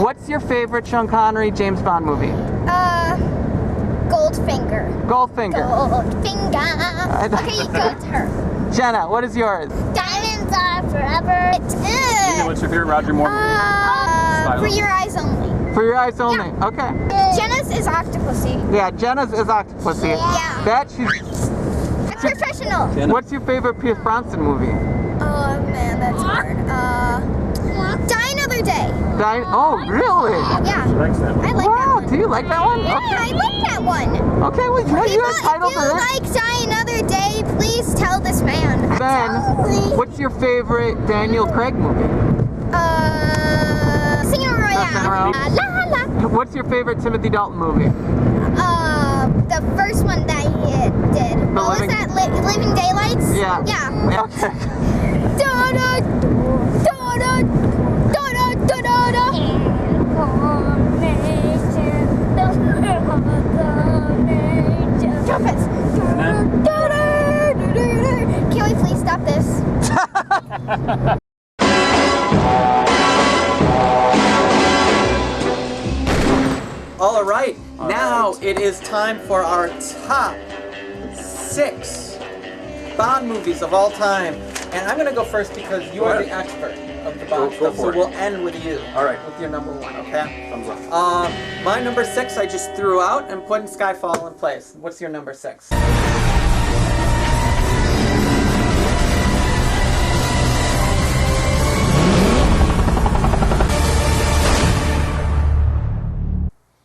What's your favorite Sean Connery James Bond movie? Goldfinger. Goldfinger. Goldfinger. Okay, you go to her. Jenna, what is yours? Diamonds are forever. What's your favorite Roger Moore movie? For Your Eyes Only. For Your Eyes Only. Yeah. Okay. Jenna's is Octopussy. Yeah, Jenna's is Octopussy. Yeah. That she's. That's professional. What's your favorite Pierce Brosnan movie? Oh man, that's hard. Die Another Day. Oh, really? Yeah. She likes that one. I like that Wow, one. do you like that one? Yeah, Okay. I like that one. Okay, well, you're People, entitled if to you it. like Die Another Day, please tell this man. Ben, what's your favorite Daniel Craig movie? Casino Royale. Casino Royale. La la. What's your favorite Timothy Dalton movie? The first one that he did. What was that? Living Daylights? Yeah. Yeah. Okay. Da da da da da da da da. Trumpets. Can we please stop this? All right, now it is time for our top 6 Bond movies of all time. And I'm going to go first because you are the expert of the Bond stuff, so we'll end with you. All right. With your number 1, okay? Thumbs up. My number 6 I just threw out and put in Skyfall in place. What's your number 6?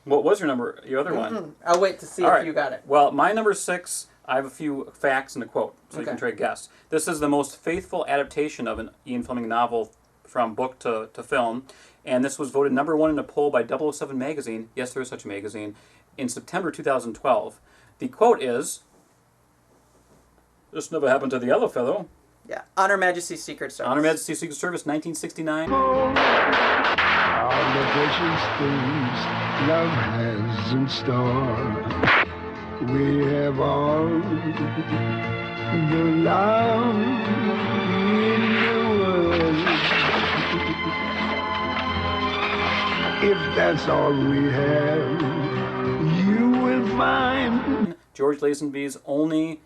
What was your other one? I'll wait to see if you got it. Well, my number 6, I have a few facts and a quote, so you can try to guess. This is the most faithful adaptation of an Ian Fleming novel from book to film, and this was voted number 1 in a poll by 007 magazine, yes, there is such a magazine, in September 2012. The quote is, "This never happened to the other fellow." Yeah, Honor Majesty's Secret Service. Honor Majesty's Secret Service, 1969. All the precious things love has in store. We have all the love in the world. If that's all we have, you will find. George Lazenby's only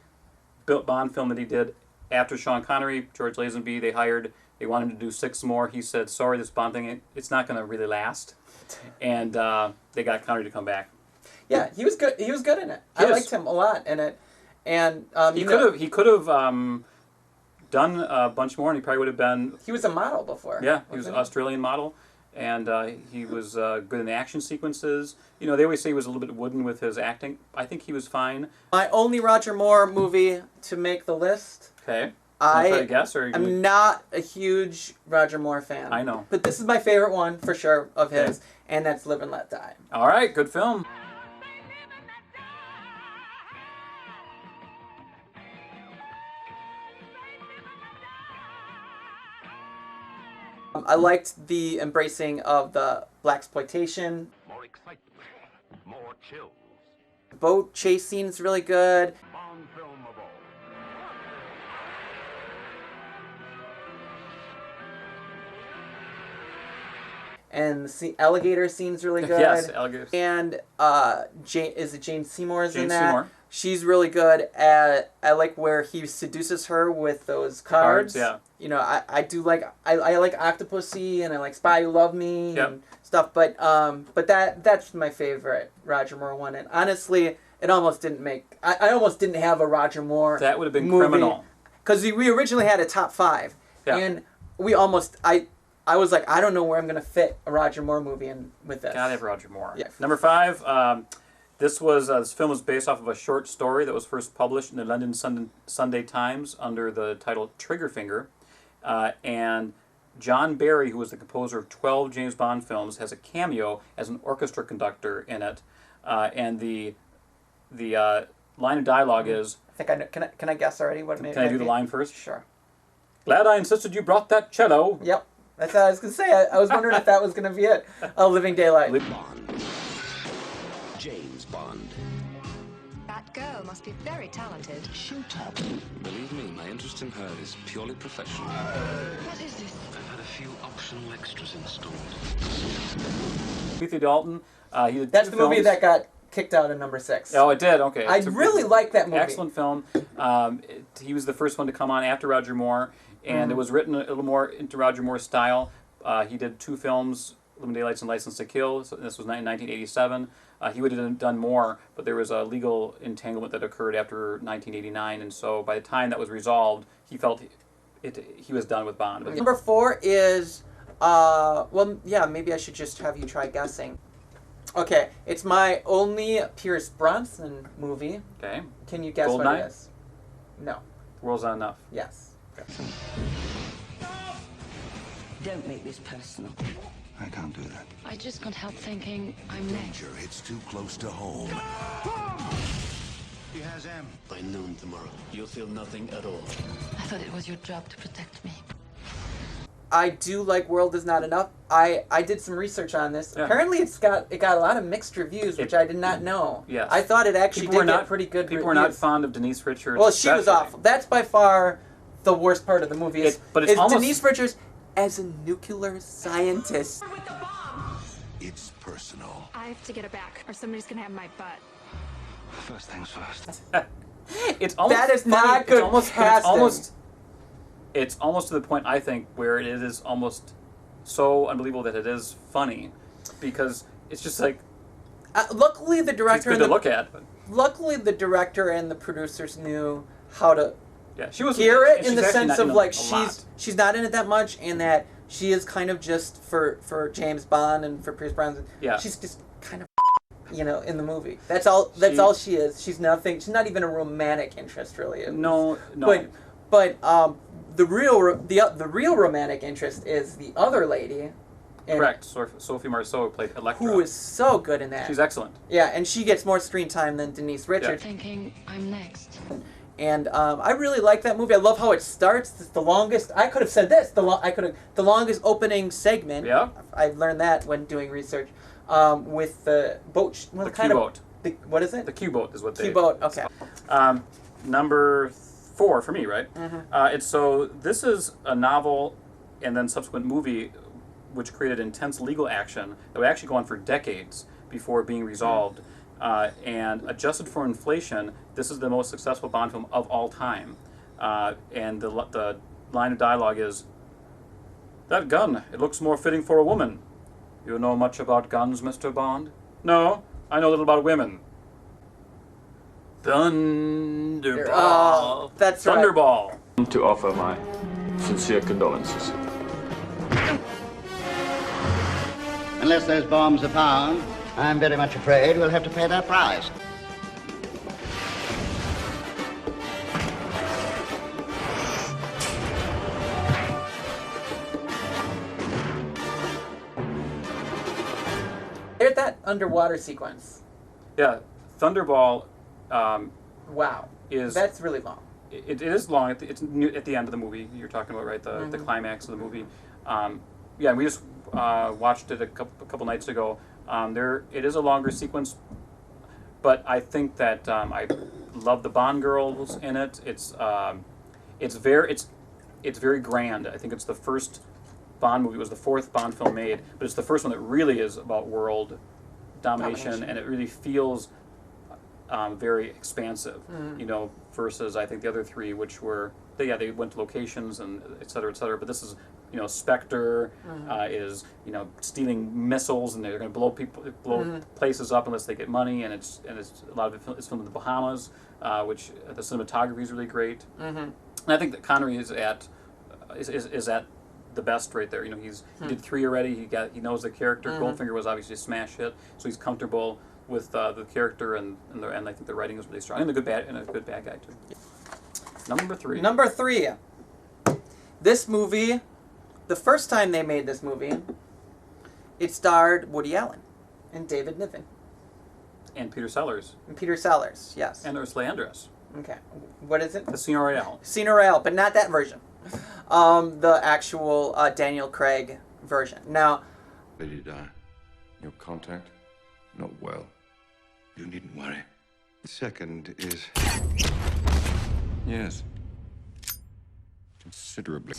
Bond film that he did after Sean Connery. George Lazenby, they wanted him to do 6 more. He said, sorry, this Bond thing, it's not going to really last. And they got Connery to come back. Yeah, he was good. He was good in it. I liked him a lot in it. And he could have done a bunch more, and he probably would have been. He was a model before. Yeah, he was an Australian model, and he was good in action sequences. You know, they always say he was a little bit wooden with his acting. I think he was fine. My only Roger Moore movie to make the list. Okay. Try to guess, or I'm not a huge Roger Moore fan. I know. But this is my favorite one, for sure, of his, and that's Live and Let Die. All right, good film. I liked the embracing of the blaxploitation. More excitement, more chills. The boat chase scene is really good. Bond film of all. And the alligator scene's really good. Yes, alligators. And Jane Seymour's in that? Jane Seymour. She's really good at. I like where he seduces her with those cards. Yeah. You know, I do like I like Octopussy and I like Spy Who Loved Me and stuff. But that's my favorite Roger Moore one. And honestly, it almost didn't make. I almost didn't have a Roger Moore. That would have been movie, criminal. Because we originally had a top 5, and we almost I was like, I don't know where I'm gonna fit a Roger Moore movie in with this. Gotta have Roger Moore. Yeah. Number 5. This film was based off of a short story that was first published in the London Sunday Times under the title Triggerfinger, and John Barry, who was the composer of 12 James Bond films, has a cameo as an orchestra conductor in it, and the line of dialogue is. I think I know. Can I guess already what it may? Can I do the line first? Sure. Glad I insisted you brought that cello. Yep. That's what I was gonna say. I was wondering if that was gonna be it. Oh, Living Daylight. Bond. James Bond. That That girl must be very talented. Shoot up. Believe me, my interest in her is purely professional. What is this? I've had a few optional extras installed. Timothy Dalton. He did That's two the movie films. that got kicked out of number 6. Oh, it did. Okay. I It's a really like that movie. excellent film. He was the first one to come on after Roger Moore, and it was written a little more into Roger Moore's style. He did 2 films, Living Daylights and License to Kill. So this was in 1987. He would have done more, but there was a legal entanglement that occurred after 1989, and so by the time that was resolved, he felt he was done with Bond. But Number 4 is, well, yeah, maybe I should just have you try guessing. Okay, it's my only Pierce Brosnan movie. okay. Can you guess what Goldeneye? it is? No. The World's Not Enough. Yes. Don't make this personal. I can't do that. I just can't help thinking I'm next. Danger, it's too close to home. He has M. By noon tomorrow, you'll feel nothing at all. I thought it was your job to protect me. I do like World Is Not Enough. I did some research on this. Yeah. Apparently it got a lot of mixed reviews, which I did not know. Yes. I thought it actually People were did get not pretty good People reviews. were not fond of Denise Richards. Well, she was especially. awful. That's by far the worst part of the movie. Is But it's almost- Denise Richards as a nuclear scientist. It's personal. I have to get it back, or somebody's gonna have my butt. First things first. It's almost That is funny. not It's good almost, but casting. it's almost to the point, I think, where it is almost so unbelievable that it is funny, because it's just like Luckily, the it's director good and to the look at. But luckily the director and the producers knew how to yeah, she was gear it and in she's the actually sense not of in like a lot. she's not in it that much, and that she is kind of just for James Bond and for Pierce Brosnan. Yeah. She's just kind of in the movie. That's all. That's all she is. She's nothing. She's not even a romantic interest, really. No. But the real romantic interest is the other lady. And Correct. Sophie Marceau played Electra. who is so good in that. She's excellent. Yeah, and she gets more screen time than Denise Richards. Thinking I'm next. And I really like that movie. I love how it starts. It's the longest. I could have said this. The longest opening segment. Yeah. I learned that when doing research. With the boat. The Q-boat. What is it? The Q-boat is what they. Q-boat. Okay. Number 4 for me, right? This is a novel, and then subsequent movie, which created intense legal action that would actually go on for decades before being resolved. And adjusted for inflation, this is the most successful Bond film of all time. And the line of dialogue is, "That gun, it looks more fitting for a woman. You know much about guns, Mr. Bond?" "No, I know little about women." Thunderball. Oh, that's right. Thunderball. To offer my sincere condolences. Unless those bombs are found, I'm very much afraid we'll have to pay that price. There's that underwater sequence. Yeah, Thunderball Wow. That's really long. It is long. It's at the end of the movie. You're talking about, right? The climax of the movie. Yeah, we just watched it a couple nights ago. It is a longer sequence, but I think that I love the Bond girls in it. It's very grand. I think it's the first Bond movie. It was the 4th Bond film made, but it's the first one that really is about world domination. And it really feels very expansive, versus I think the other 3, which were they went to locations and et cetera, but this is Spectre is stealing missiles, and they're going to blow places up unless they get money, and it's a lot of it's filmed in the Bahamas, which the cinematography is really great, and I think that Connery is at the best right there. He did 3 already. He knows the character. Goldfinger was obviously a smash hit, so he's comfortable with the character, and I think the writing is really strong, and a good bad guy too. Number 3. Number 3. This movie, the first time they made this movie, it starred Woody Allen and David Niven. And Peter Sellers. And Peter Sellers, yes. And Ursula Andress. Okay. What is it? Casino Royale. Casino Royale, but not that version. The actual Daniel Craig version. Now, Did he die? Your contact? Not well. You needn't worry. Second is... Yes. Considerably.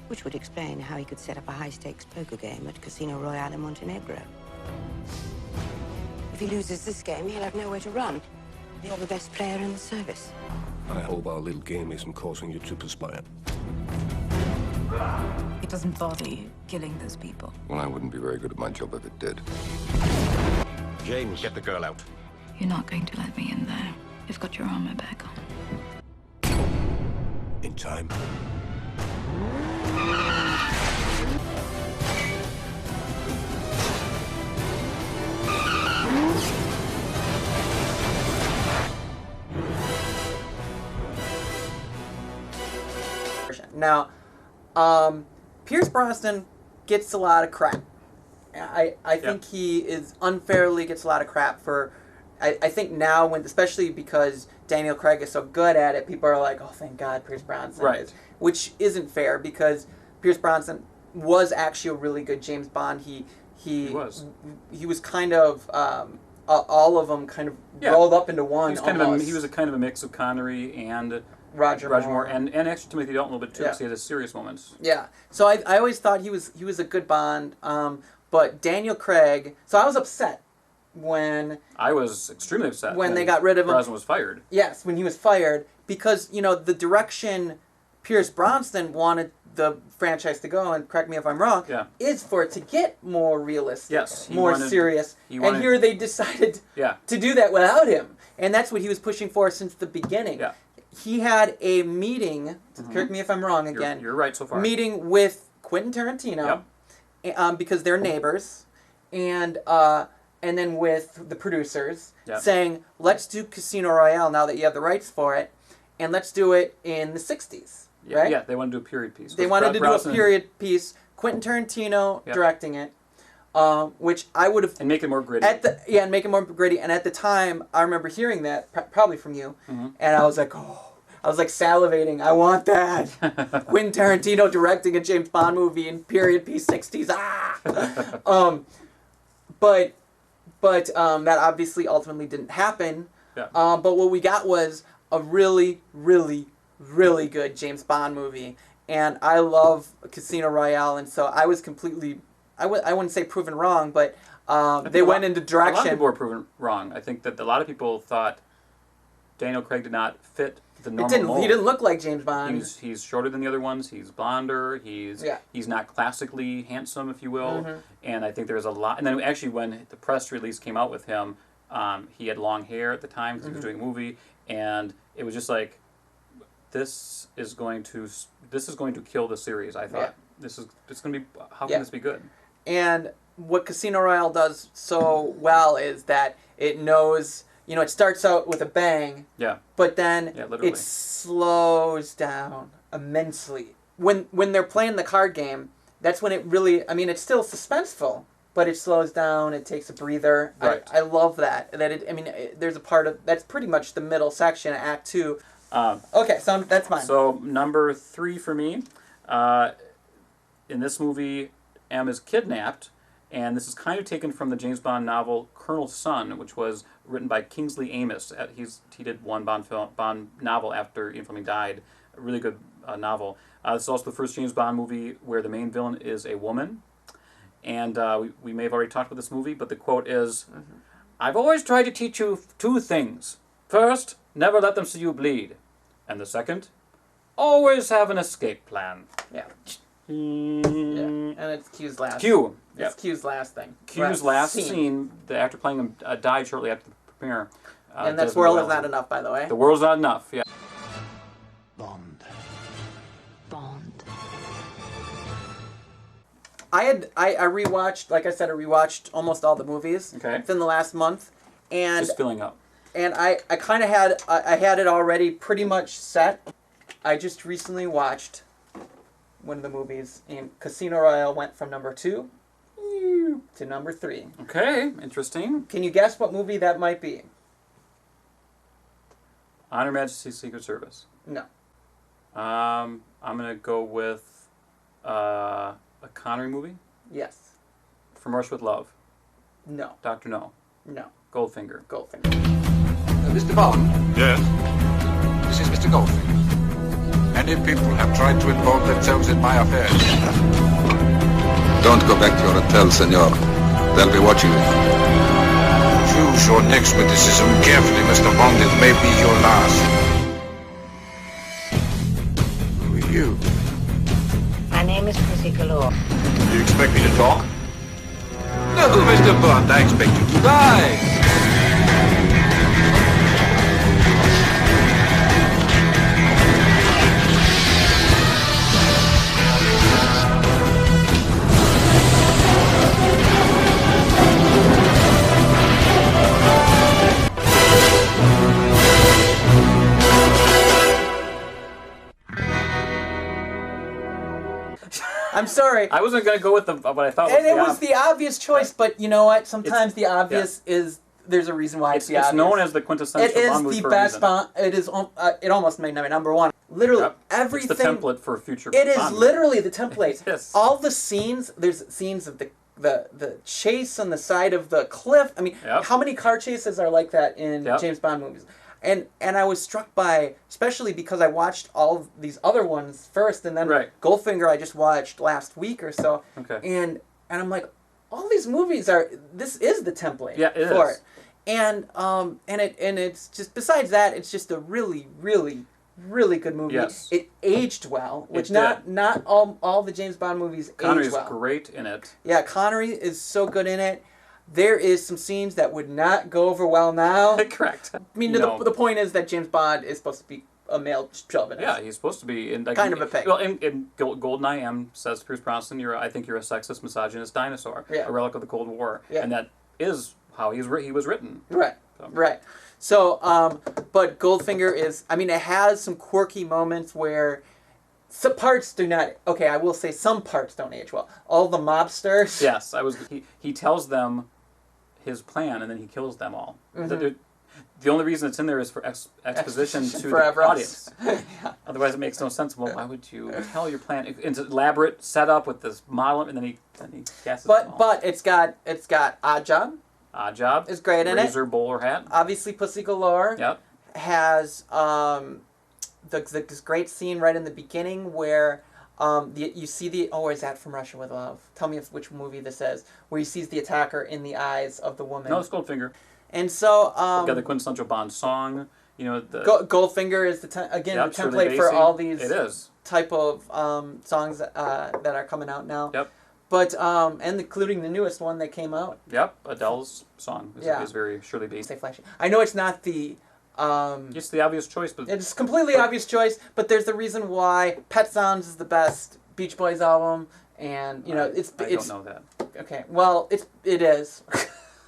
Which would explain how he could set up a high-stakes poker game at Casino Royale in Montenegro. If he loses this game, he'll have nowhere to run. You're the best player in the service. I hope our little game isn't causing you to perspire. It doesn't bother you killing those people. Well, I wouldn't be very good at my job if it did. James, get the girl out. You're not going to let me in there. You've got your armor back on. In time. Now, Pierce Brosnan gets a lot of crap. I think he is unfairly gets a lot of crap for. I think now, when especially because Daniel Craig is so good at it, people are like, "Oh, thank God, Pierce Brosnan." Right. Is, which isn't fair because Pierce Brosnan was actually a really good James Bond. He was kind of all of them kind of rolled up into one. He was a kind of a mix of Connery and Roger Moore, and actually Timothy Dalton a little bit too, because he had his serious moments. Yeah, so I always thought he was a good Bond, but Daniel Craig. So I was upset when I was extremely upset when they got rid of him. Brosnan was fired. Yes, when he was fired, because the direction Pierce Brosnan wanted the franchise to go, and correct me if I'm wrong, is for it to get more realistic, more serious. And here they decided to do that without him, and that's what he was pushing for since the beginning. Yeah. He had a meeting, correct me if I'm wrong again. You're right so far. Meeting with Quentin Tarantino, because they're neighbors, and then with the producers, saying, let's do Casino Royale now that you have the rights for it, and let's do it in the 60s, right? Yeah, they wanted to do a period piece. They wanted to do a period piece. Quentin Tarantino directing it, which I would have... And make it more gritty. And make it more gritty. And at the time, I remember hearing that, probably from you, and I was like, I was like salivating. I want that. Quentin Tarantino directing a James Bond movie in period piece 60s. But that obviously ultimately didn't happen. Yeah. But what we got was a really, really, really good James Bond movie. And I love Casino Royale, and so I was completely... I wouldn't say proven wrong, but they went into direction. A lot of people were proven wrong. I think that a lot of people thought Daniel Craig did not fit the normal mold. He didn't look like James Bond. He's shorter than the other ones. He's blonder. He's not classically handsome, if you will. And I think there was a lot. And then actually, when the press release came out with him, he had long hair at the time because he was doing a movie, and it was just like, this is going to kill the series. I thought it's going to be, how can this be good? And what Casino Royale does so well is that it knows, it starts out with a bang, but then it slows down immensely. When they're playing the card game, that's when it really, it's still suspenseful, but it slows down, it takes a breather. Right. I love that. There's a part of, that's pretty much the middle section of Act 2. Okay, so that's mine. So number 3 for me, in this movie, M is kidnapped, and this is kind of taken from the James Bond novel Colonel Sun, which was written by Kingsley Amis. He did one Bond novel after Ian Fleming died, a really good novel. This is also the first James Bond movie where the main villain is a woman, and we may have already talked about this movie, but the quote is, "I've always tried to teach you 2 things. First, never let them see you bleed. And the second, always have an escape plan." Yeah. And it's Q's last. Q. It's Q's last thing. Q's last scene. The actor playing him died shortly after the premiere. And that's World Is Not Enough, by the way. The World's Not Enough. Yeah. Bond. I rewatched, like I said, I rewatched almost all the movies within the last month, and just filling up. And I kind of had it already pretty much set. I just recently watched one of the movies, and Casino Royale went from number 2 to number 3. Okay, interesting. Can you guess what movie that might be? On Her Majesty's Secret Service. No. I'm gonna go with a Connery movie. Yes. From Russia with Love. No. Dr. No. No. Goldfinger. Goldfinger. Mr. Bond? Yes? This is Mr. Goldfinger. Many people have tried to involve themselves in my affairs. Don't go back to your hotel, senor. They'll be watching you. Choose your next witticism carefully, Mr. Bond. It may be your last. Who are you? My name is Pussy Galore. Do you expect me to talk? No, Mr. Bond, I expect you to die. I'm sorry. I wasn't going to go with what I thought was And it was the obvious choice, but you know what? Sometimes the obvious is there's a reason why it's the obvious. It's known as the quintessential Bond movie It is for the a best reason. Bond. It is. It almost made number one. Literally everything. It's the template for future. It is Bond literally the template. Yes. All the scenes. There's scenes of the chase on the side of the cliff. I mean, how many car chases are like that in James Bond movies? And I was struck by, especially because I watched all of these other ones first, and then Goldfinger I just watched last week or so. Okay. And I'm like, all these movies this is the template for it. And it's just, besides that, it's just a really, really, really good movie. Yes. It aged well, which It not all the James Bond movies Connery's age well. great in it. Yeah, Connery is so good in it. There is some scenes that would not go over well now. Correct. I mean, the point is that James Bond is supposed to be a male chauvinist. Yeah, he's supposed to be in kind of a pig. Well, in GoldenEye, M says Pierce Brosnan, I think you're a sexist, misogynist dinosaur, a relic of the Cold War, and that is how he was written. Right. Right. So, but Goldfinger is. I mean, it has some quirky moments where. Some parts do not. Okay, I will say some parts don't age well. All the mobsters. Yes, he tells them his plan and then he kills them all. Mm-hmm. The only reason it's in there is for exposition to the audience. Otherwise, it makes no sense. Well, why would you tell your plan? It's an elaborate setup with this model, and then he gasses them all. But it's got Oddjob. Oddjob is great in it. Razor bowler hat. Obviously, Pussy Galore. Yep. Has this great scene right in the beginning where you see is that from Russia with Love? Tell me which movie this is, where he sees the attacker in the eyes of the woman. No, it's Goldfinger. And so got the quintessential Bond song. Goldfinger is the template for all these type of songs that are coming out now. Yep. But and including the newest one that came out. Yep, Adele's song is very surely based. Stay flashy. I know it's not the. It's the obvious choice, but it's completely obvious choice. But there's the reason why Pet Sounds is the best Beach Boys album, and I don't know that. Okay, well it is.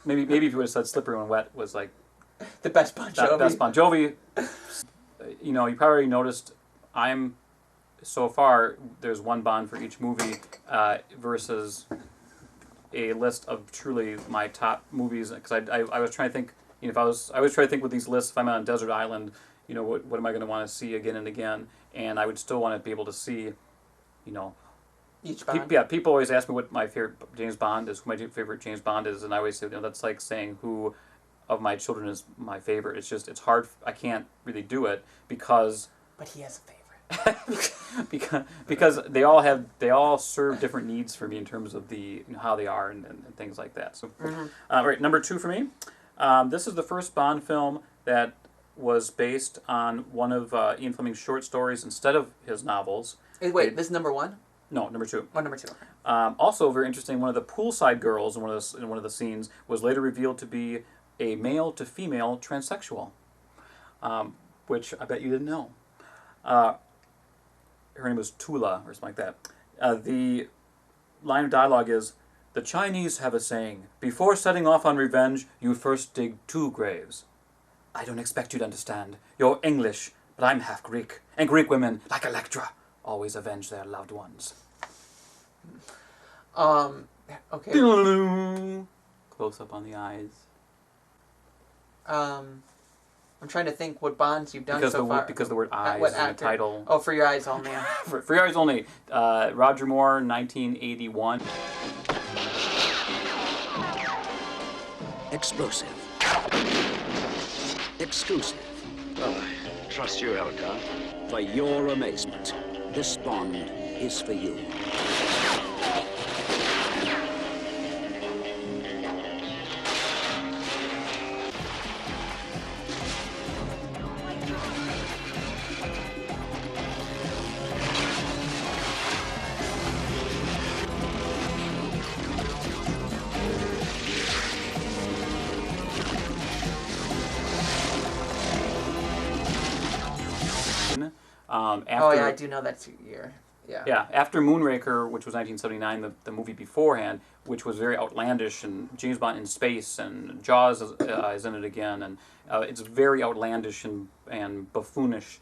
maybe if you would have said Slippery When Wet was like the best Bon Jovi. Best Bon Jovi. You probably already noticed. So far there's one Bond for each movie versus a list of truly my top movies, because I was trying to think. If I was trying to think with these lists, if I'm on a desert island, what am I going to want to see again and again? And I would still want to be able to see, each Bond. People always ask me what my favorite James Bond is, who my favorite James Bond is, and I always say, that's like saying who of my children is my favorite. It's hard. I can't really do it because. But he has a favorite. because they all serve different needs for me in terms of the how they are and things like that. So, right, number 2 for me. This is the first Bond film that was based on one of Ian Fleming's short stories instead of his novels. Wait, this is number 1? No, number 2. Oh, number 2. Also, very interesting. One of the poolside girls in one of the scenes was later revealed to be a male to female transsexual, which I bet you didn't know. Her name was Tula or something like that. The line of dialogue is, "The Chinese have a saying, before setting off on revenge, you first dig 2 graves. I don't expect you to understand. You're English, but I'm half Greek. And Greek women, like Electra, always avenge their loved ones." Okay. Close up on the eyes. I'm trying to think what Bonds you've done so far. Because the word eyes what in the actor? title. Oh, For Your Eyes Only. For Your Eyes Only. Roger Moore, 1981. Explosive. Exclusive. Well, I trust you, Elgar. For your amazement, this Bond is for you. Oh yeah, I do know that's year. Yeah. Yeah, after Moonraker, which was 1979, the movie beforehand, which was very outlandish, and James Bond in space, and Jaws is in it again, and it's very outlandish and buffoonish.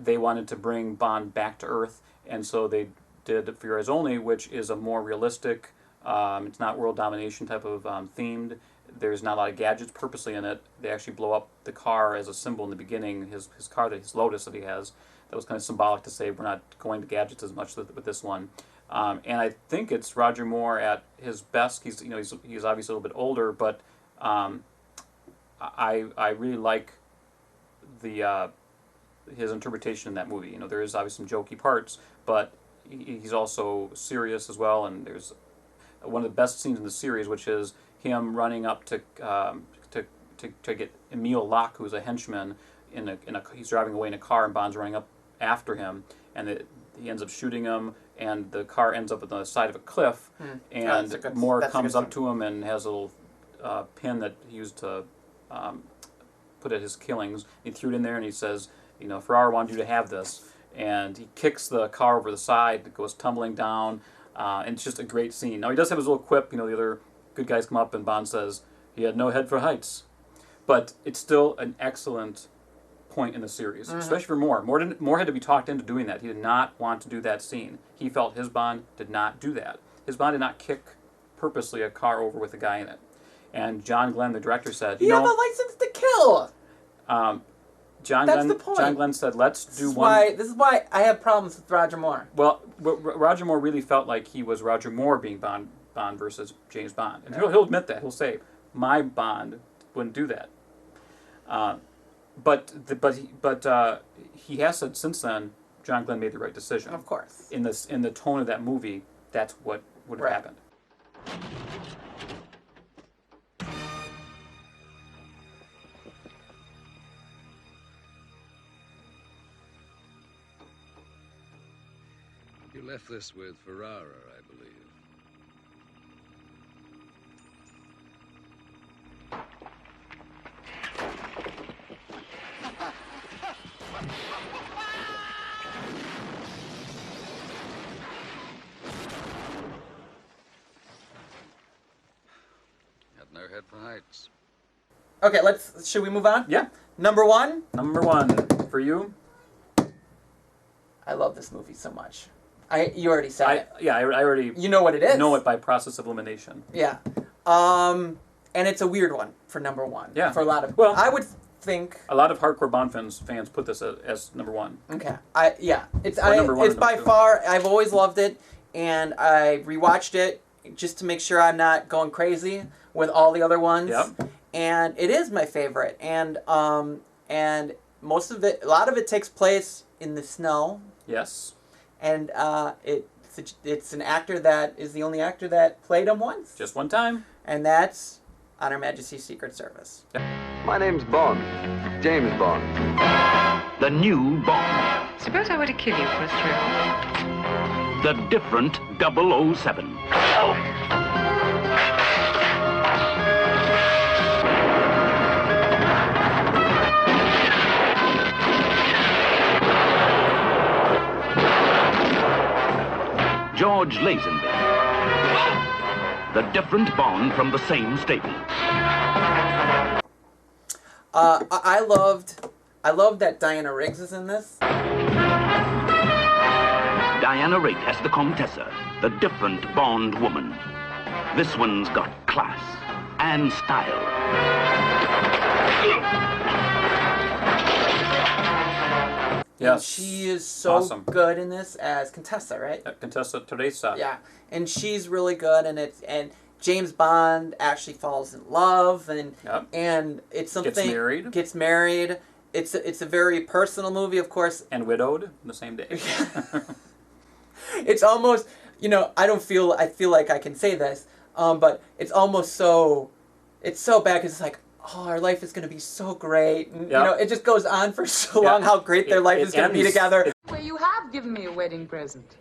They wanted to bring Bond back to Earth, and so they did For Your Eyes Only, which is a more realistic, it's not world domination type of themed. There's not a lot of gadgets purposely in it. They actually blow up the car as a symbol in the beginning, his car, his Lotus that he has. That was kind of symbolic to say we're not going to gadgets as much with this one. And I think it's Roger Moore at his best. He's obviously a little bit older, but I really like his interpretation in that movie. You know, there is obviously some jokey parts, but he's also serious as well. And there's one of the best scenes in the series, which is him running up to get Emile Locke, who's a henchman. He's driving away in a car, and Bond's running up after him, and he ends up shooting him, and the car ends up on the side of a cliff, and Moore comes up to him and has a little pin that he used to put at his killings. He threw it in there, and he says, you know, Ferrara wanted you to have this, and he kicks the car over the side, it goes tumbling down, and it's just a great scene. Now he does have his little quip, you know, the other good guys come up, and Bond says, he had no head for heights, but it's still an excellent point in the series, especially for Moore. Moore had to be talked into doing that. He did not want to do that scene. He felt his Bond did not do that. His Bond did not kick purposely a car over with a guy in it. And John Glenn, the director, said, "You have a license to kill." John Glenn said, "Let's do This is why I have problems with Roger Moore. Well, Roger Moore really felt like he was Roger Moore being Bond versus James Bond, and he'll admit that. He'll say, "My Bond wouldn't do that." But he has said since then, John Glenn made the right decision. Of course. In the tone of that movie, that's what would have happened. You left this with Ferrara, I believe. Had no head for heights. Okay, should we move on? Yeah. Number one for you. I love this movie so much. You already said it. Yeah, I already. You know what it is. Know it by process of elimination. Yeah, and it's a weird one for number one. Yeah. For a lot of. Well, I would think a lot of hardcore Bond fans put this as number one. Okay. It's number by two. far. I've always loved it, and I rewatched it just to make sure I'm not going crazy with all the other ones. Yep. And it is my favorite, and most of it, a lot of it takes place in the snow. Yes. And it's an actor that is the only actor that played him once. Just one time. And that's on Her Majesty's Secret Service. My name's Bond. James Bond. The new Bond. Suppose I were to kill you for a thrill. The different 007. George Lazenby. The different Bond from the same stable. I loved that Diana Riggs is in this. Diana Rigg as the Comtessa, the different Bond woman. This one's got class and style. Yes. And she is so good in this as Contessa, right? Contessa Teresa. Yeah, and she's really good, and James Bond actually falls in love, and it's something gets married. It's a very personal movie, of course, and widowed the same day. It's almost, I feel like I can say this, but it's almost it's so bad because it's like, oh, our life is going to be so great, and it just goes on for so long how great their life is going to be together. Well, you have given me a wedding present.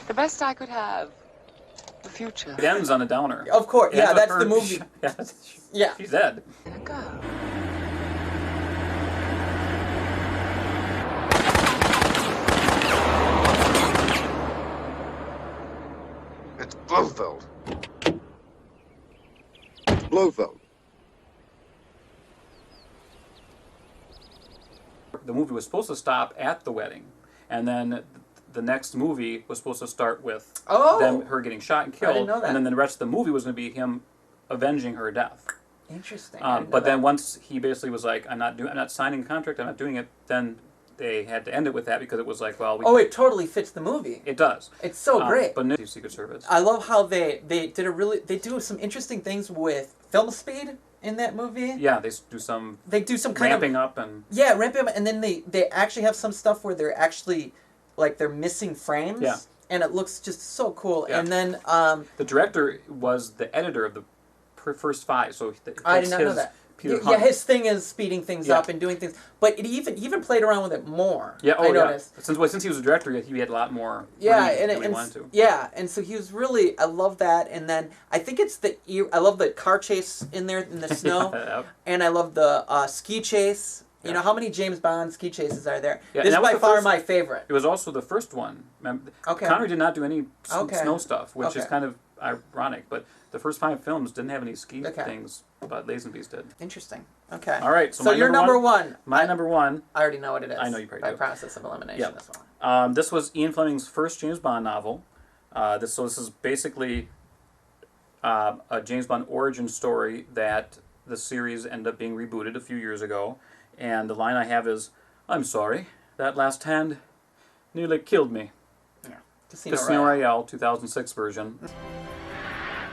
The best I could have. The future. It ends on a downer. Of course, yeah, that's the movie. Yeah, she's dead. It's Blofeld. It's Blofeld. The movie was supposed to stop at the wedding, and then the next movie was supposed to start with her getting shot and killed, I didn't know that. and then the rest of the movie was going to be him avenging her death. Interesting. But then once he basically was like, I'm not signing a contract, I'm not doing it, then they had to end it with that because it was like, well, it totally fits the movie. It does. It's so great. But no Secret Service. I love how they do some interesting things with film speed in that movie. Yeah, they do some kind ramping up and ramping up, and then they actually have some stuff where they're actually they're missing frames, and it looks just so cool. And then the director was the editor of the first 5, so I did not know that. His thing is speeding things up and doing things, but it even played around with it more. Yeah, I noticed. Since he was a director, he had a lot more. And so he was really. I love that, and then I think it's I love the car chase in there in the snow, and I love the ski chase. You know, how many James Bond ski chases are there? Yeah, this is by far my favorite. It was also the first one. Connery did not do any snow stuff, which is kind of ironic, but the first 5 films didn't have any ski things, but Lazenby's did. Interesting. Okay. All right. So your number one. My number one. I already know what it is. I know you probably do. By process of elimination. Yep. This one. This was Ian Fleming's first James Bond novel. This is basically a James Bond origin story that the series ended up being rebooted a few years ago. And the line I have is, "I'm sorry, that last hand nearly killed me." Yeah. Casino Royale, 2006 version.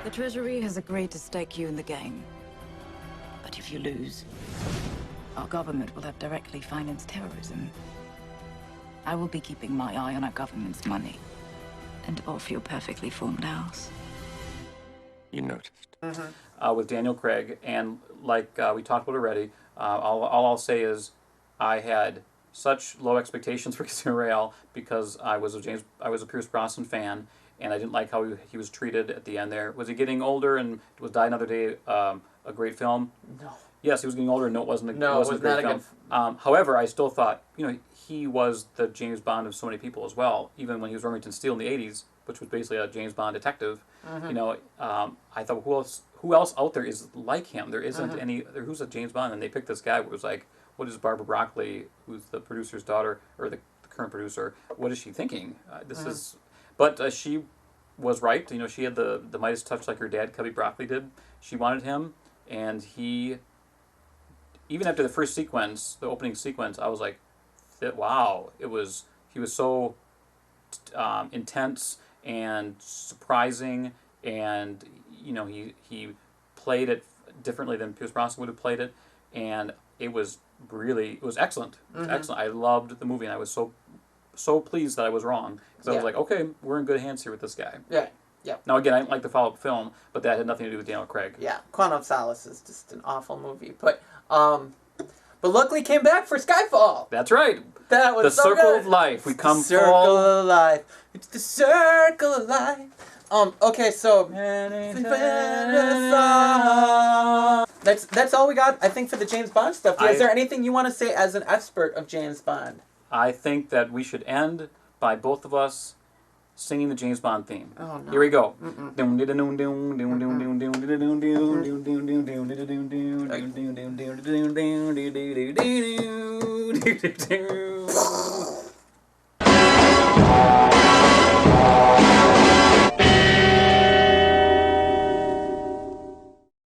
The Treasury has agreed to stake you in the game. But if you lose, our government will have directly financed terrorism. I will be keeping my eye on our government's money and off your perfectly formed house. You noticed. With Daniel Craig, and like we talked about already, all I'll say is I had such low expectations for Casino Royale because I was a Pierce Brosnan fan, and I didn't like how he was treated at the end there. Was he getting older and was Die Another Day a great film? No. Yes, he was getting older, and it wasn't a great film. Good... However, I still thought, he was the James Bond of so many people as well, even when he was Remington Steele in the 80s, which was basically a James Bond detective. I thought, who else out there is like him? There isn't any. Who's a James Bond? And they picked this guy who was like, what is Barbara Broccoli, who's the producer's daughter, or the current producer, what is she thinking? But she was right. She had the Midas touch like her dad, Cubby Broccoli, did. She wanted him, and he, even after the first sequence, the opening sequence, I was like, wow, he was so intense and surprising, and he played it differently than Pierce Brosnan would have played it, and it was excellent. It was excellent. I loved the movie, and I was so pleased that I was wrong, because I was like, okay, we're in good hands here with this guy. Yeah. Yeah. Now again, I didn't like the follow-up film, but that had nothing to do with Daniel Craig. Yeah, Quantum of Solace is just an awful movie, but luckily came back for Skyfall. That's right. That was the so circle good. of life. We come circle full. of life. It's the circle of life. Okay, so that's all we got, I think, for the James Bond stuff. Is there anything you want to say as an expert of James Bond? I think that we should end by both of us singing the James Bond theme. Oh, no. Here we go.